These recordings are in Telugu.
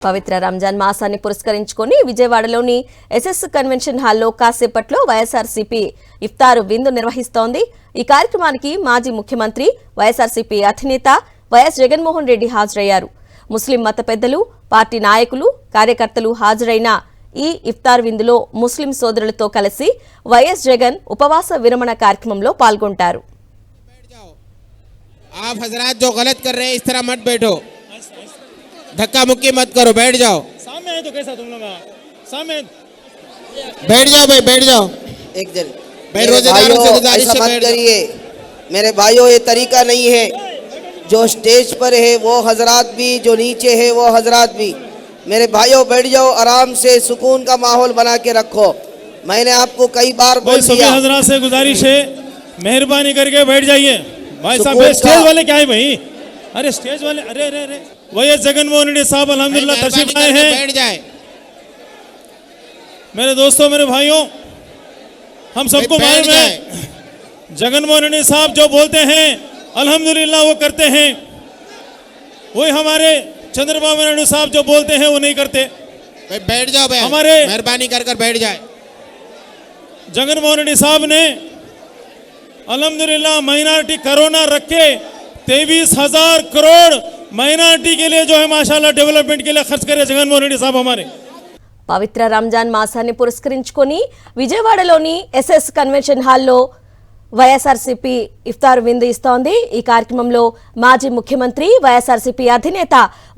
పవిత్ర రంజాన్ మాసాన్ని పురస్కరించుకొని విజయవాడలోని ఎస్ఎస్ కన్వెన్షన్ హాల్లో కాసేపట్లో వైఎస్ఆర్సీపీ ఇఫ్తారు విందు నిర్వహిస్తోంది। ఈ కార్యక్రమానికి మాజీ ముఖ్యమంత్రి వైఎస్ఆర్సీపీ అధినేత వైఎస్ జగన్మోహన్ రెడ్డి హాజరయ్యారు। ముస్లిం మత పెద్దలు, పార్టీ నాయకులు, కార్యకర్తలు హాజరైన ఈ ఇఫ్తార్ విందులో ముస్లిం సోదరులతో కలిసి వైఎస్ జగన్ ఉపవాస విరమణ కార్యక్రమంలో పాల్గొంటారు। आप हजरात जो गलत कर रहे हैं इस तरह मत बैठो, धक्का मुक्की मत करो, बैठ जाओ। सामने है तो कैसा तुम लोग सामने बैठ जाओ भाई, बैठ जाओ। एक जन रोजेदारों से गुजारिश है, मत करिए मेरे भाइयों, ये तरीका नहीं है। जो स्टेज पर है वो हजरात भी, जो नीचे है वो हजरात भी। मेरे भाइयों बैठ जाओ, आराम से सुकून का माहौल बना के रखो। मैंने आपको कई बार बोल दिया, हजरात से गुजारिश है मेहरबानी करके बैठ जाइए। भाई साहब स्टेज वाले क्या है भाई? अरे स्टेज वाले, अरे अरे अरे वैएस जगनमोहन रेड्डी साहब अल्हम्दुलिल्लाह तशरीफ लाए हैं। बैठ जाए मेरे दोस्तों, मेरे भाइयों, हम सबको मालूम है जगनमोहन रेड्डी साहब जो बोलते हैं अल्हम्दुलिल्लाह वो करते हैं। वही हमारे चंद्रबाबू नायडू साहब जो बोलते हैं वो नहीं करते। भाई बैठ जाओ भाई, हमारे मेहरबानी कर बैठ जाए। जगनमोहन रेड्डी साहब ने अल्हम्दुलिल्लाह माइनॉरिटी कोरोना रख के 23,000 करोड़ माइनॉरिटी के लिए जो है माशाल्लाह डेवलपमेंट के लिए खर्च करे जगनमोहन रेड्डी साहब हमारे। పవిత్ర రంజాన్ మాసాన్ని పురస్కరించుకొని విజయవాడలోని ఎస్ఎస్ కన్వెన్షన్ హాల్లో వైఎస్ఆర్సీపీ ఇఫ్తార్ విందు ఇస్తోంది। ఈ కార్యక్రమంలో మాజీ ముఖ్యమంత్రి వైఎస్ఆర్సీపీ అధినేత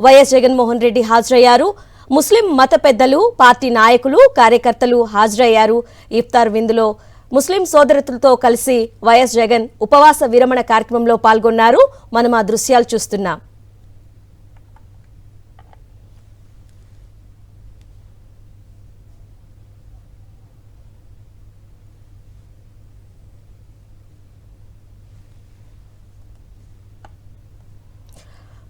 వైఎస్ జగన్మోహన్ రెడ్డి హాజరయ్యారు। ముస్లిం మత పెద్దలు, పార్టీ నాయకులు, కార్యకర్తలు హాజరయ్యారు। ఇఫ్తార్ విందులో ముస్లిం సోదరులతో కలిసి వైఎస్ జగన్ ఉపవాస విరమణ కార్యక్రమంలో పాల్గొన్నారు। మనం ఆ దృశ్యాలు చూస్తున్నాం।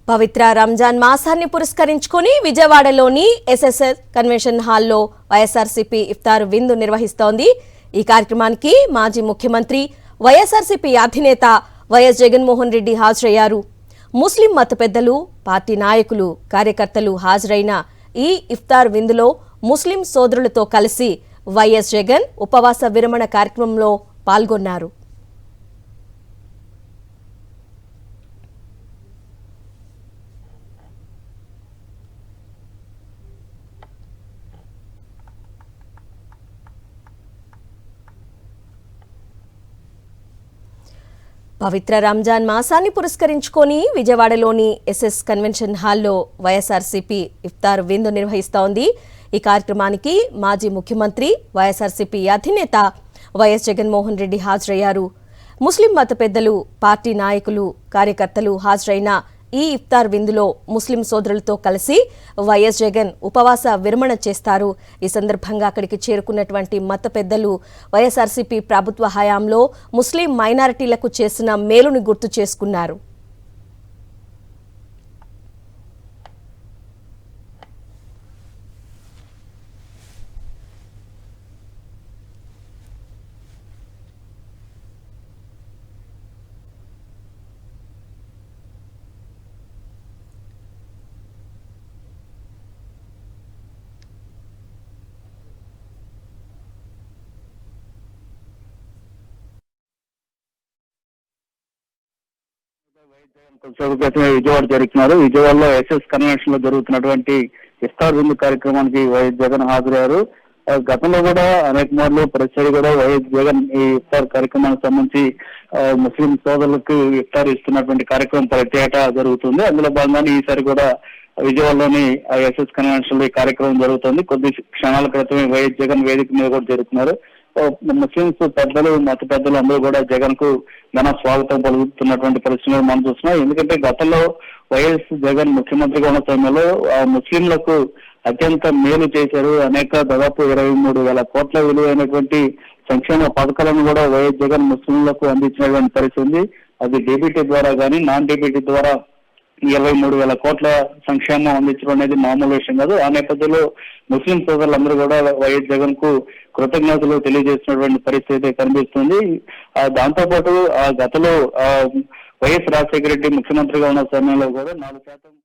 పవిత్ర రంజాన్ మాసాన్ని పురస్కరించుకొని విజయవాడలోని ఎస్ఎస్ కన్వెన్షన్ హాల్లో వైఎస్ఆర్సీపీ ఇఫ్తార్ విందు నిర్వహిస్తోంది। ఈ కార్యక్రమానికి మాజీ ముఖ్యమంత్రి వైఎస్ఆర్సీపీ అధినేత వైఎస్ జగన్మోహన్ రెడ్డి హాజరయ్యారు। ముస్లిం మత పెద్దలు, పార్టీ నాయకులు, కార్యకర్తలు హాజరైన ఈ ఇఫ్తార్ విందులో ముస్లిం సోదరులతో కలిసి వైఎస్ జగన్ ఉపవాస విరమణ కార్యక్రమంలో పాల్గొన్నారు। పవిత్ర రంజాన్ మాసాన్ని పురస్కరించుకొని విజయవాడలోని ఎస్ఎస్ కన్వెన్షన్ హాల్లో వైఎస్ఆర్సీపీ ఇఫ్తార్ విందు నిర్వహిస్తోంది। ఈ కార్యక్రమానికి మాజీ ముఖ్యమంత్రి వైఎస్ఆర్సీపీ అధినేత వైఎస్ జగన్మోహన్ రెడ్డి హాజరయ్యారు। ముస్లిం మత పెద్దలు, పార్టీ నాయకులు, కార్యకర్తలు హాజరైన ఈ ఇఫ్తార్ విందులో ముస్లిం సోదరులతో కలిసి వైఎస్ జగన్ ఉపవాస విరమణ చేస్తారు। ఈ సందర్భంగా అక్కడికి చేరుకున్నటువంటి మత పెద్దలు వైఎస్ఆర్సీపీ ప్రభుత్వ హయాంలో ముస్లిం మైనారిటీలకు చేసిన మేలుని గుర్తు చేసుకున్నారు। విజయవాడ జరుగుతున్నారు। విజయవాడలో ఎస్ఎస్ కన్వెన్షన్ లో జరుగుతున్నటువంటి ఇఫ్తార్ విందు కార్యక్రమానికి వైఎస్ జగన్ హాజరయ్యారు। గతంలో కూడా అనేక మార్లు ప్రతిసారి కూడా వైఎస్ జగన్ ఈ ఇఫ్తార్ కార్యక్రమానికి సంబంధించి ముస్లిం సోదరులకు ఇఫ్తార్ ఇస్తున్నటువంటి కార్యక్రమం ప్రతి ఏటా జరుగుతుంది। అందులో భాగంగానే ఈసారి కూడా విజయవాడలోని ఎస్ఎస్ కన్వెన్షన్ లో ఈ కార్యక్రమం జరుగుతుంది। కొద్ది క్షణాల క్రితమే వైఎస్ జగన్ వేదిక మీద కూడా జరుగుతున్నారు। ముస్లింస్ పెద్దలు, మత పెద్దలు అందరూ కూడా జగన్ కు ఘన స్వాగతం పలుకుతున్నటువంటి పరిస్థితులు మనం చూస్తున్నాం। ఎందుకంటే గతంలో వైఎస్ జగన్ ముఖ్యమంత్రిగా ఉన్న సమయంలో ముస్లింలకు అత్యంత మేలు చేశారు। అనేక దాదాపు 23,000 కోట్ల విలువైనటువంటి సంక్షేమ పథకాలను కూడా వైఎస్ జగన్ ముస్లింలకు అందించినటువంటి పరిస్థితి। అది డీబీటీ ద్వారా కానీ, నాన్ డీబీటీ ద్వారా 23,000 కోట్ల సంక్షేమం అందించడం అనేది మామూలు విషయం కాదు। ఆ నేపథ్యంలో ముస్లిం సోదరులందరూ కూడా వైఎస్ జగన్ కు కృతజ్ఞతలు తెలియజేస్తున్నటువంటి పరిస్థితి కనిపిస్తుంది। దాంతో పాటు గతంలో వైఎస్ రాజశేఖర రెడ్డి ముఖ్యమంత్రిగా ఉన్న సమయంలో కూడా 4%